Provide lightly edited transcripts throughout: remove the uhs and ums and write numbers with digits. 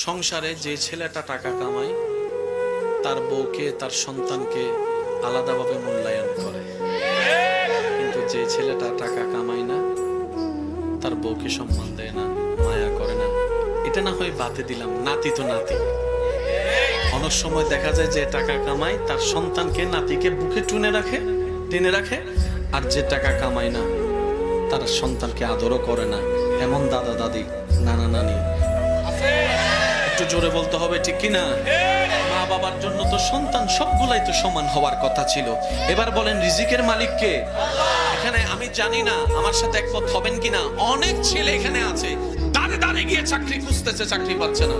সংসারে যে ছেলেটা টাকা কামায় তার বউকে তার সন্তানকে আলাদাভাবে মূল্যায়ন করে, কিন্তু যে ছেলেটা টাকা কামায় না তার বউকে সম্মান দেয় না, মায়া করে না। এটা না হয় বাদে দিলাম, নাতি তো নাতি। অনেক সময় দেখা যায় যে টাকা কামায় তার সন্তানকে নাতিকে বুকে টেনে রাখে, আর যে টাকা কামায় না তার সন্তানকে আদরও করে না। এমন দাদা দাদি, নানা নানি, একটু জোরে বলতে হবে ঠিক কিনা? মা বাবার জন্য তো সন্তান সবগুলাই তো সমান হওয়ার কথা ছিল। এবার বলেন রিজিকের মালিক কে? এখানে আমি জানি না আমার সাথে একমত হবেন কিনা, অনেক ছেলে এখানে আছে দাঁড়ে দাঁড়ে গিয়ে চাকরি খুঁজতেছে, চাকরি পাচ্ছে না,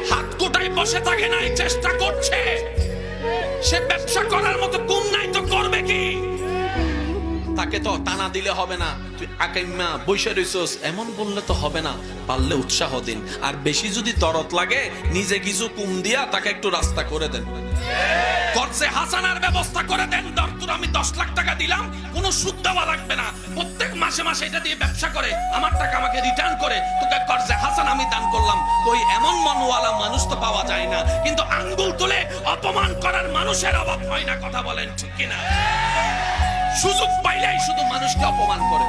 হাত কোটায় বসে থাকে নাই, চেষ্টা করছে। সে ব্যবসা করার মতো গুণ নাই তো করবে কি? তাকে তো টানা দিলে হবে না, তুই আকাইমা বইসা রইছস এমন বললে তো হবে না। পারলে উৎসাহ দিন, আর বেশি যদি দরদ লাগে নিজে কিছু কুম দিয়া তাকে একটু রাস্তা করে দেন, কর্জে হাসানার ব্যবস্থা করে দেন। দরতুর আমি 10 লাখ টাকা দিলাম, কোনো সুদ দেওয়া লাগবে না, প্রত্যেক মাসে মাসে এটা দিয়ে ব্যবসা করে আমার টাকা আমাকে রিটার্ন করে তোকে কর্জে হাসান আমি দান করলাম। কই এমন মনওয়ালা মানুষ তো পাওয়া যায় না, কিন্তু আঙ্গুল তুলে অপমান করার মানুষের অভাব হয় না। কথা বলেন ঠিক কিনা? সুযোগ পাইলেই শুধু মানুষকে অপমান করে।